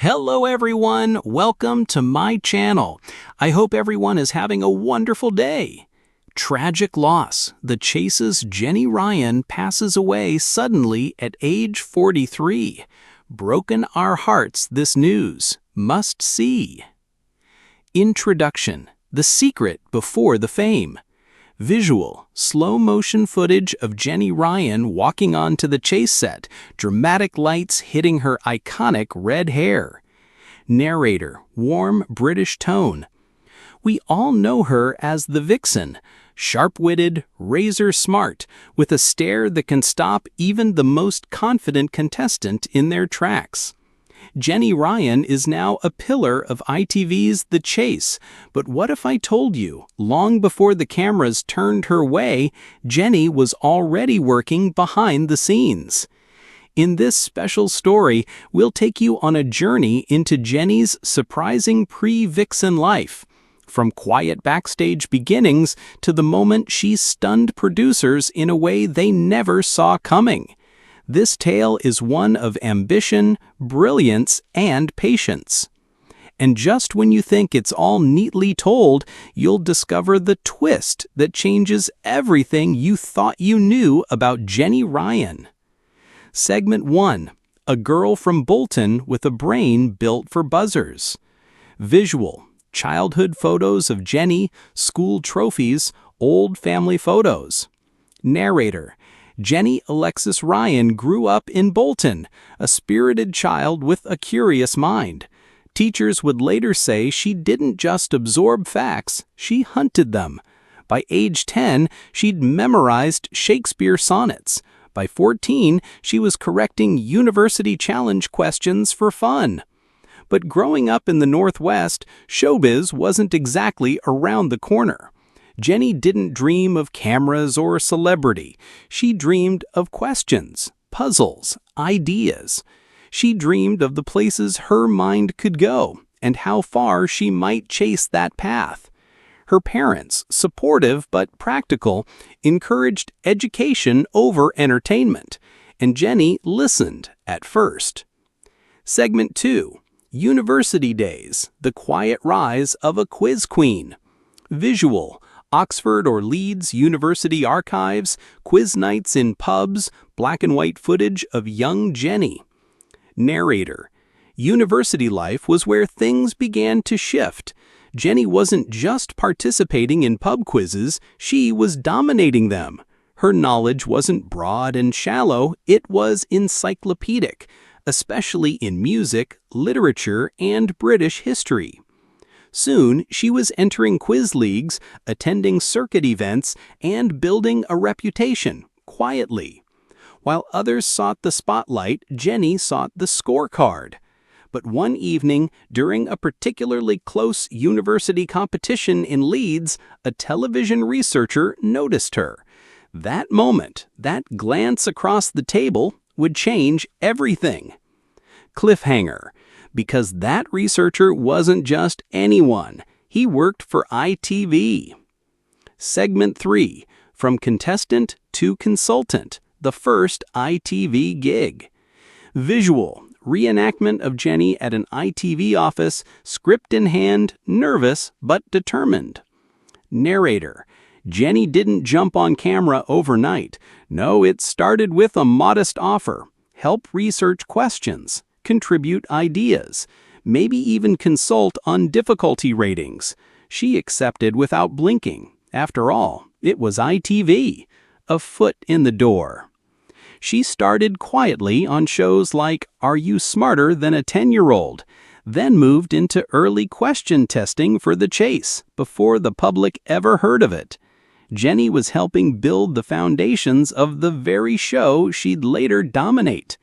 Hello everyone, welcome to my channel. I hope everyone is having a wonderful day. Tragic loss. The Chase's Jenny Ryan passes away suddenly at age 43. Broken our hearts this news. Must see. Introduction. The secret before the fame. Visual, slow-motion footage of Jenny Ryan walking onto the Chase set, dramatic lights hitting her iconic red hair. Narrator, warm British tone. We all know her as the Vixen, sharp-witted, razor-smart, with a stare that can stop even the most confident contestant in their tracks. Jenny Ryan is now a pillar of ITV's The Chase, but what if I told you, long before the cameras turned her way, Jenny was already working behind the scenes? In this special story, we'll take you on a journey into Jenny's surprising pre-Vixen life, from quiet backstage beginnings to the moment she stunned producers in a way they never saw coming. This tale is one of ambition, brilliance, and patience. And just when you think it's all neatly told, you'll discover the twist that changes everything you thought you knew about Jenny Ryan. Segment 1. A girl from Bolton with a brain built for buzzers. Visual. Childhood photos of Jenny, school trophies, old family photos. Narrator. Jenny Alexis Ryan grew up in Bolton, a spirited child with a curious mind. Teachers would later say she didn't just absorb facts, she hunted them. By age 10, she'd memorized Shakespeare sonnets. By 14, she was correcting University Challenge questions for fun. But growing up in the Northwest, showbiz wasn't exactly around the corner. Jenny didn't dream of cameras or celebrity. She dreamed of questions, puzzles, ideas. She dreamed of the places her mind could go and how far she might chase that path. Her parents, supportive but practical, encouraged education over entertainment, and Jenny listened at first. Segment 2. University Days, the quiet rise of a quiz queen. Visual. Oxford or Leeds University archives, quiz nights in pubs, black and white footage of young Jenny. Narrator. University life was where things began to shift. Jenny wasn't just participating in pub quizzes, she was dominating them. Her knowledge wasn't broad and shallow, it was encyclopedic, especially in music, literature, and British history. Soon, she was entering quiz leagues, attending circuit events, and building a reputation, quietly. While others sought the spotlight, Jenny sought the scorecard. But one evening, during a particularly close university competition in Leeds, a television researcher noticed her. That moment, that glance across the table, would change everything. Cliffhanger. Because that researcher wasn't just anyone. He worked for ITV. Segment 3. From contestant to consultant. The first ITV gig. Visual. Reenactment of Jenny at an ITV office, script in hand, nervous but determined. Narrator. Jenny didn't jump on camera overnight. No, it started with a modest offer. Help research questions. Contribute ideas, maybe even consult on difficulty ratings. She accepted without blinking. After all, it was ITV, a foot in the door. She started quietly on shows like Are You Smarter Than a 10-Year-Old? Then moved into early question testing for The Chase before the public ever heard of it. Jenny was helping build the foundations of the very show she'd later dominate.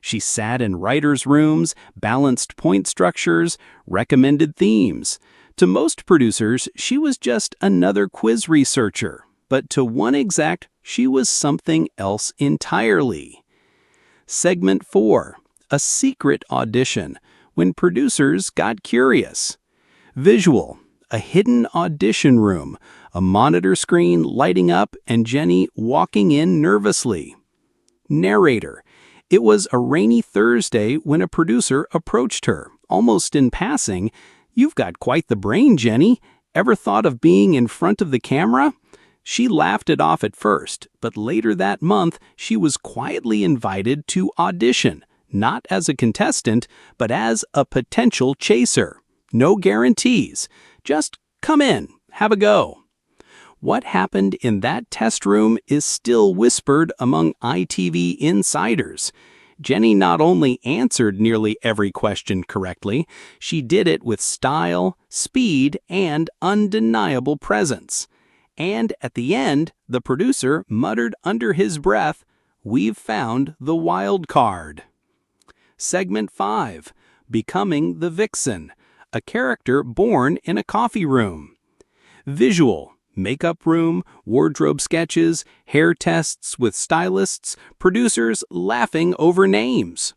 She sat in writers' rooms, balanced point structures, recommended themes. To most producers, she was just another quiz researcher. But to one exec, she was something else entirely. Segment 4. A secret audition, when producers got curious. Visual. A hidden audition room, a monitor screen lighting up and Jenny walking in nervously. Narrator. It was a rainy Thursday when a producer approached her, almost in passing, "You've got quite the brain, Jenny. Ever thought of being in front of the camera?" She laughed it off at first, but later that month she was quietly invited to audition, not as a contestant, but as a potential chaser. No guarantees. Just come in, have a go. What happened in that test room is still whispered among ITV insiders. Jenny not only answered nearly every question correctly, she did it with style, speed, and undeniable presence. And at the end, the producer muttered under his breath, "We've found the wild card." Segment 5. Becoming the Vixen, a character born in a coffee room. Visual. Makeup room, wardrobe sketches, hair tests with stylists, producers laughing over names.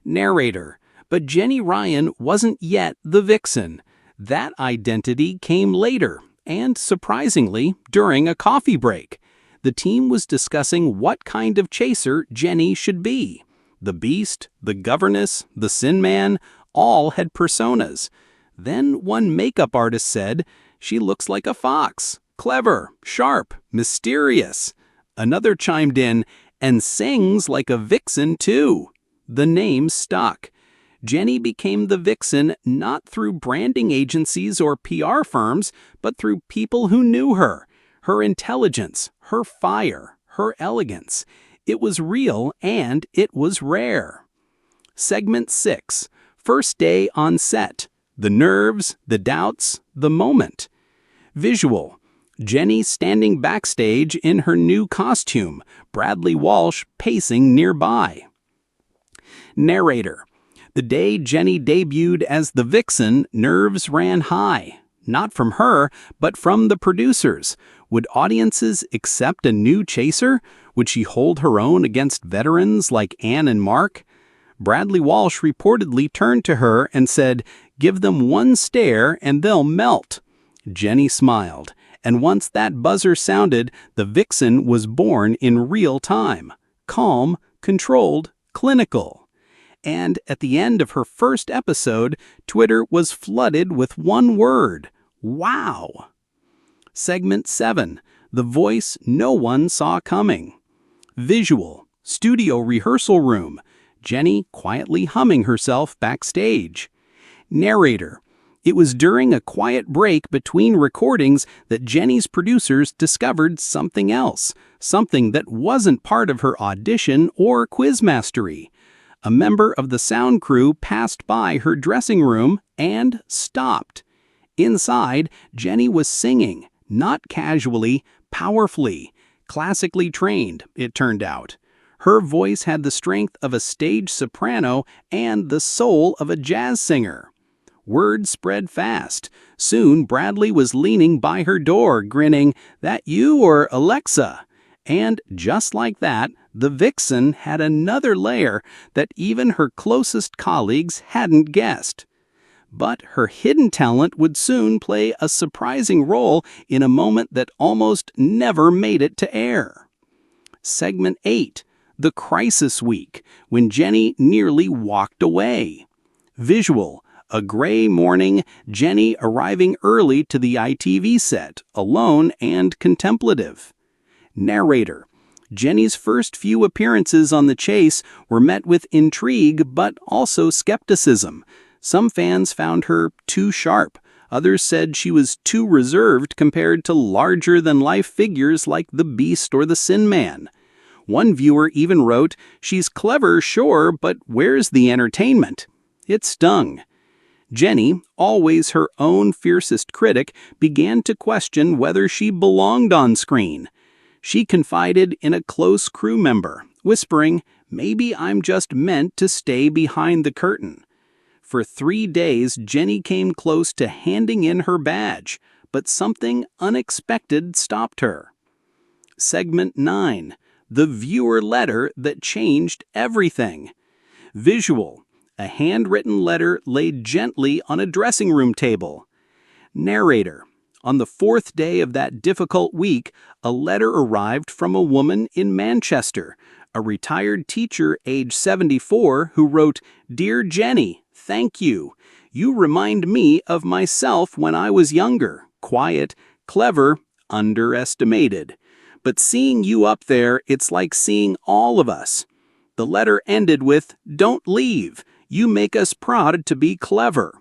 Narrator. But Jenny Ryan wasn't yet the Vixen. That identity came later, and surprisingly, during a coffee break. The team was discussing what kind of chaser Jenny should be. The Beast, the Governess, the Sin Man, all had personas. Then one makeup artist said, "She looks like a fox. Clever, sharp, mysterious." Another chimed in, "And sings like a vixen, too." The name stuck. Jenny became the Vixen not through branding agencies or PR firms, but through people who knew her. Her intelligence, her fire, her elegance. It was real and it was rare. Segment 6. First day on set. The nerves, the doubts, the moment. Visual. Jenny standing backstage in her new costume, Bradley Walsh pacing nearby. Narrator. The day Jenny debuted as the Vixen, nerves ran high. Not from her, but from the producers. Would audiences accept a new chaser? Would she hold her own against veterans like Anne and Mark? Bradley Walsh reportedly turned to her and said, "Give them one stare and they'll melt." Jenny smiled. And once that buzzer sounded, the Vixen was born in real time. Calm, controlled, clinical. And at the end of her first episode, Twitter was flooded with one word: wow. Segment 7. The voice no one saw coming. Visual. Studio rehearsal room. Jenny quietly humming herself backstage. Narrator. It was during a quiet break between recordings that Jenny's producers discovered something else, something that wasn't part of her audition or quiz mastery. A member of the sound crew passed by her dressing room and stopped. Inside, Jenny was singing, not casually, powerfully, classically trained, it turned out. Her voice had the strength of a stage soprano and the soul of a jazz singer. Word spread fast. Soon Bradley was leaning by her door, grinning, "That you or Alexa?" And just like that, the Vixen had another layer that even her closest colleagues hadn't guessed. But her hidden talent would soon play a surprising role in a moment that almost never made it to air. Segment 8. The Crisis Week, when Jenny nearly walked away. Visual. A gray morning, Jenny arriving early to the ITV set, alone and contemplative. Narrator. Jenny's first few appearances on The Chase were met with intrigue but also skepticism. Some fans found her too sharp. Others said she was too reserved compared to larger-than-life figures like the Beast or the Sin Man. One viewer even wrote, "She's clever, sure, but where's the entertainment?" It stung. Jenny, always her own fiercest critic, began to question whether she belonged on screen. She confided in a close crew member, whispering, "Maybe I'm just meant to stay behind the curtain." For 3 days, Jenny came close to handing in her badge, but something unexpected stopped her. Segment 9. The viewer letter that changed everything. Visual. A handwritten letter laid gently on a dressing room table. Narrator. On the 4th day of that difficult week, a letter arrived from a woman in Manchester, a retired teacher age 74 who wrote, "Dear Jenny, thank you. You remind me of myself when I was younger, quiet, clever, underestimated. But seeing you up there, it's like seeing all of us." The letter ended with, "Don't leave. You make us proud to be clever."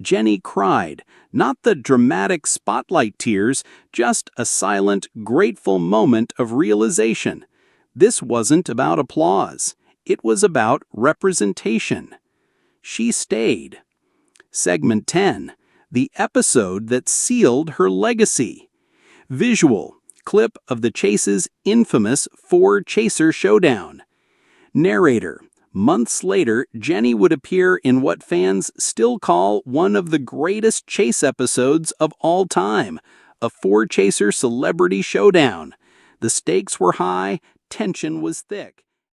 Jenny cried, not the dramatic spotlight tears, just a silent, grateful moment of realization. This wasn't about applause. It was about representation. She stayed. Segment 10. The episode that sealed her legacy. Visual. Clip of the Chase's infamous four-chaser showdown. Narrator. Months later, Jenny would appear in what fans still call one of the greatest chase episodes of all time, a four-chaser celebrity showdown. The stakes were high, tension was thick.